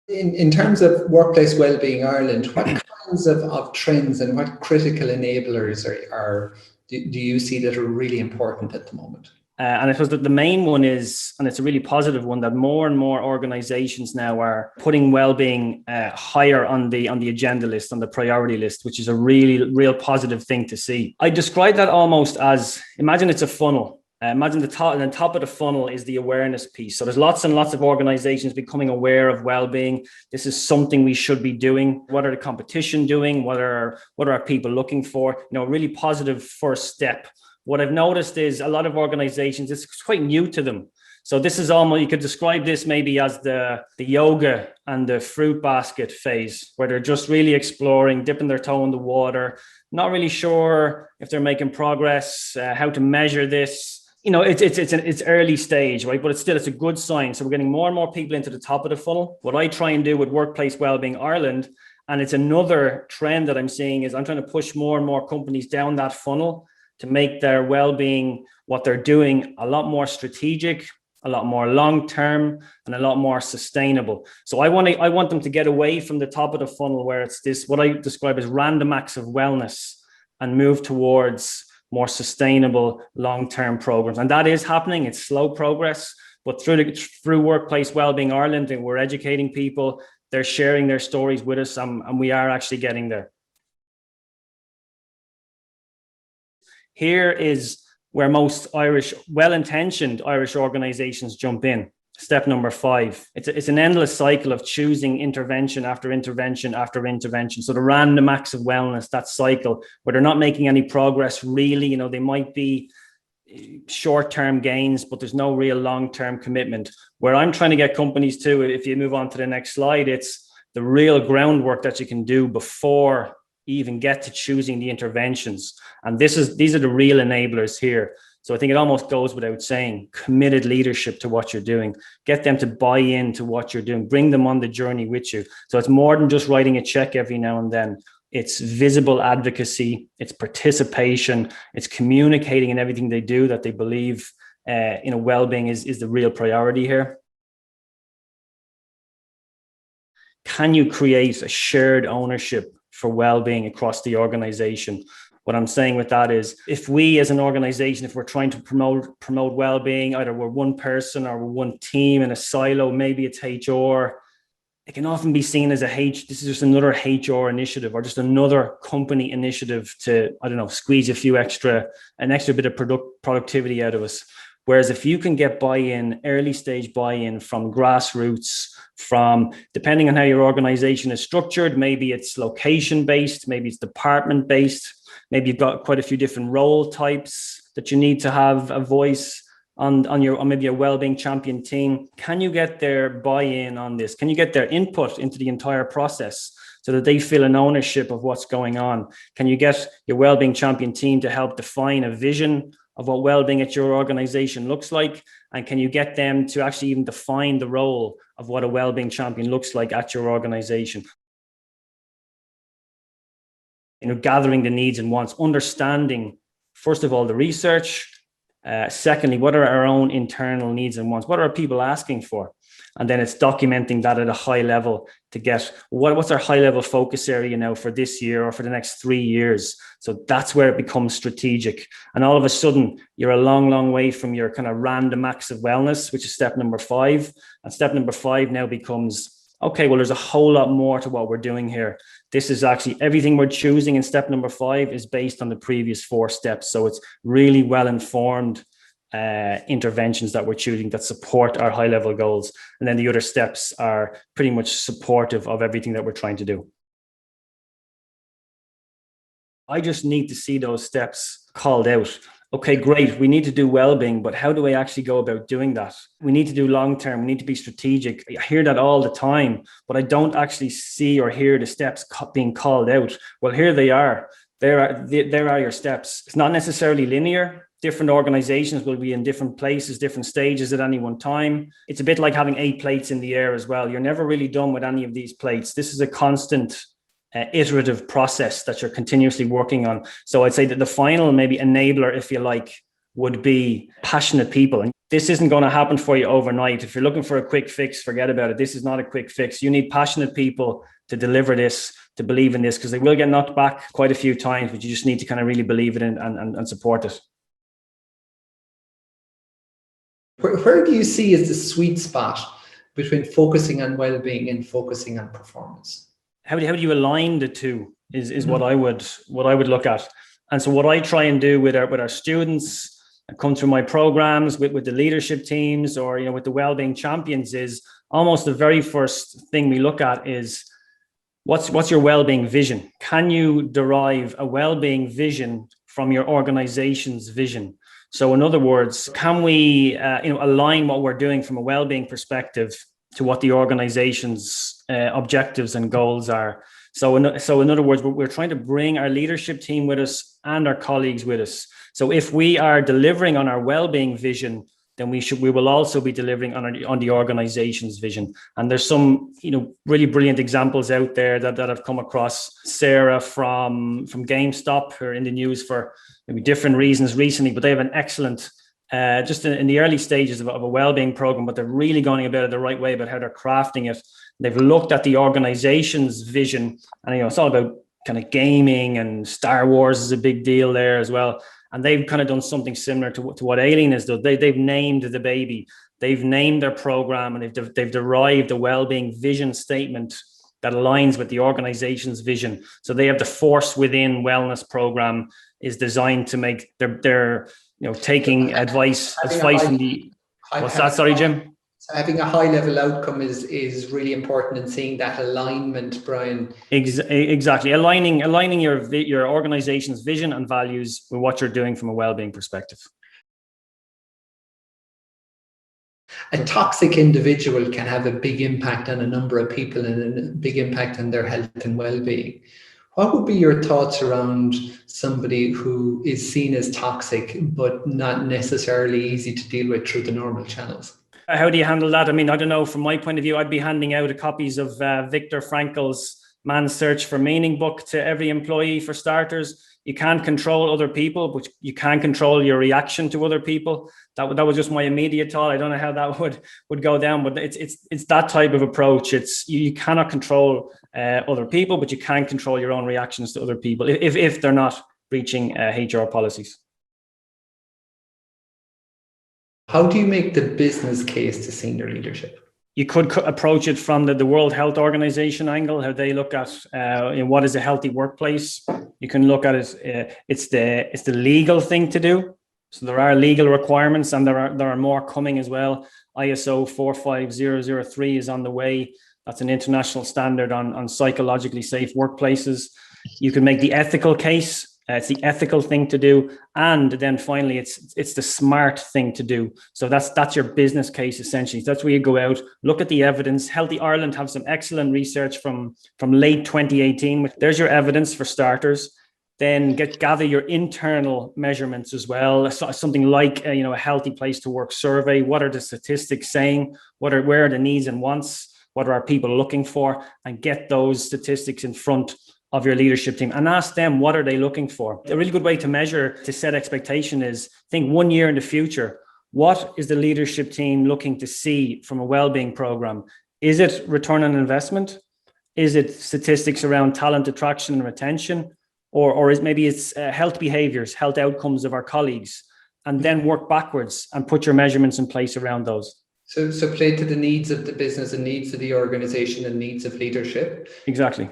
In terms of Workplace Wellbeing Ireland, what kinds of trends and what critical enablers do you see that are really important at the moment? And I suppose that the main one is, and it's a really positive one, that more and more organizations now are putting well-being higher on the agenda list, on the priority list, which is a real positive thing to see. I describe that almost as, imagine it's a funnel. Imagine the top of the funnel is the awareness piece. So there's lots and lots of organizations becoming aware of well-being. This is something we should be doing. What are the competition doing? What are people looking for? A really positive first step. What I've noticed is a lot of organizations, it's quite new to them. So this is almost, you could describe this maybe as the yoga and the fruit basket phase, where they're just really exploring, dipping their toe in the water, not really sure if they're making progress, how to measure this. It's early stage, right? But it's a good sign. So we're getting more and more people into the top of the funnel. What I try and do with Workplace Wellbeing Ireland, and it's another trend that I'm seeing, is I'm trying to push more and more companies down that funnel to make their well-being, what they're doing, a lot more strategic, a lot more long-term, and a lot more sustainable. So I want them to get away from the top of the funnel, where it's this, what I describe as random acts of wellness, and move towards more sustainable long-term programs. And that is happening. It's slow progress, but through Workplace Wellbeing Ireland, and we're educating people, they're sharing their stories with us, and we are actually getting there. Here is where most well-intentioned Irish organizations jump in. Step number 5. It's an endless cycle of choosing intervention after intervention after intervention. So the random acts of wellness, that cycle where they're not making any progress really, they might be short-term gains, but there's no real long-term commitment. Where I'm trying to get companies to, if you move on to the next slide, it's the real groundwork that you can do before you even get to choosing the interventions. And these are the real enablers here. So I think it almost goes without saying, committed leadership to what you're doing, get them to buy into what you're doing, bring them on the journey with you. So it's more than just writing a check every now and then. It's visible advocacy, it's participation, it's communicating in everything they do that they believe well-being is the real priority here. Can you create a shared ownership for well-being across the organization? What I'm saying with that is, if we as an organization, if we're trying to promote well-being, either we're one person or we're one team in a silo, maybe it's HR, it can often be seen as this is just another HR initiative or just another company initiative to, squeeze an extra bit of productivity out of us. Whereas if you can get buy-in, early stage buy-in from grassroots, depending on how your organization is structured, maybe it's location-based, maybe it's department-based, maybe you've got quite a few different role types that you need to have a voice on maybe a wellbeing champion team. Can you get their buy-in on this? Can you get their input into the entire process so that they feel an ownership of what's going on? Can you get your wellbeing champion team to help define a vision of what well-being at your organization looks like? And can you get them to actually even define the role of what a well-being champion looks like at your organization? Gathering the needs and wants, understanding, first of all, the research. Secondly, what are our own internal needs and wants? What are people asking for? And then it's documenting that at a high level to get what's our high level focus area now for this year or for the next 3 years. So that's where it becomes strategic. And all of a sudden, you're a long way from your kind of random acts of wellness, which is step number 5. And step number 5 now becomes, okay, well, there's a whole lot more to what we're doing here. This is actually everything we're choosing in step number 5 is based on the previous 4 steps. So it's really well-informed interventions that we're choosing that support our high-level goals. And then the other steps are pretty much supportive of everything that we're trying to do. I just need to see those steps called out. Okay, great. We need to do well-being, but how do I actually go about doing that? We need to do long-term. We need to be strategic. I hear that all the time, but I don't actually see or hear the steps being called out. Well, here they are. There are your steps. It's not necessarily linear. Different organizations will be in different places, different stages at any one time. It's a bit like having 8 plates in the air as well. You're never really done with any of these plates. This is a constant iterative process that you're continuously working on. So I'd say that the final maybe enabler, if you like, would be passionate people. And this isn't going to happen for you overnight. If you're looking for a quick fix, forget about it. This is not a quick fix. You need passionate people to deliver this, to believe in this, because they will get knocked back quite a few times, but you just need to kind of really believe it in and support it. Where do you see is the sweet spot between focusing on well-being and focusing on performance? How do you align the two is what I would look at. And so what I try and do with our students, come through my programs with the leadership teams, or with the wellbeing champions, is almost the very first thing we look at is what's your wellbeing vision? Can you derive a wellbeing vision from your organization's vision? So in other words, can we align what we're doing from a wellbeing perspective to what the organization's objectives and goals are? So in other words, we're trying to bring our leadership team with us and our colleagues with us. So if we are delivering on our wellbeing vision, then we will also be delivering on the organization's vision. And there's some really brilliant examples out there that I've come across. Sarah from GameStop, who are in the news for maybe different reasons recently, but they have an excellent just in the early stages of a wellbeing program, but they're really going about it the right way about how they're crafting it. They've looked at the organization's vision, and it's all about kind of gaming, and Star Wars is a big deal there as well. And they've kind of done something similar to what Aileen has done. They've named the baby, they've named their program, and they've derived a wellbeing vision statement that aligns with the organization's vision. So they have the Force Within wellness program is designed to make their taking advice from the. What's that? Sorry, Jim. So having a high level outcome is really important in seeing that alignment, Brian. Exactly. Aligning your organization's vision and values with what you're doing from a well-being perspective. A toxic individual can have a big impact on a number of people and a big impact on their health and well-being. What would be your thoughts around somebody who is seen as toxic, but not necessarily easy to deal with through the normal channels? How do you handle that? I mean, I don't know. From my point of view, I'd be handing out copies of Viktor Frankl's Man's Search for Meaning book to every employee, for starters. You can't control other people, but you can control your reaction to other people. That was just my immediate thought. I don't know how that would go down, but it's that type of approach. You cannot control other people, but you can control your own reactions to other people if they're not breaching HR policies. How do you make the business case to senior leadership? You could approach it from the World Health Organization angle, how they look at what is a healthy workplace. You can look at it. It's the legal thing to do. So there are legal requirements, and there are more coming as well. ISO 45003 is on the way. That's an international standard on psychologically safe workplaces. You can make the ethical case. It's the ethical thing to do. And then finally, it's the smart thing to do. So that's your business case, essentially. That's where you go out, look at the evidence. Healthy Ireland have some excellent research from late 2018. There's your evidence for starters. Then gather your internal measurements as well. Something like a healthy place to work survey. What are the statistics saying? Where are the needs and wants? What are our people looking for? And get those statistics in front of your leadership team and ask them, what are they looking for? A really good way to measure, to set expectation is think 1 year in the future. What is the leadership team looking to see from a well-being program? Is it return on investment? Is it statistics around talent attraction and retention? Or is maybe it's health behaviors, health outcomes of our colleagues, and then work backwards and put your measurements in place around those. So play to the needs of the business and needs of the organization and needs of leadership. Exactly.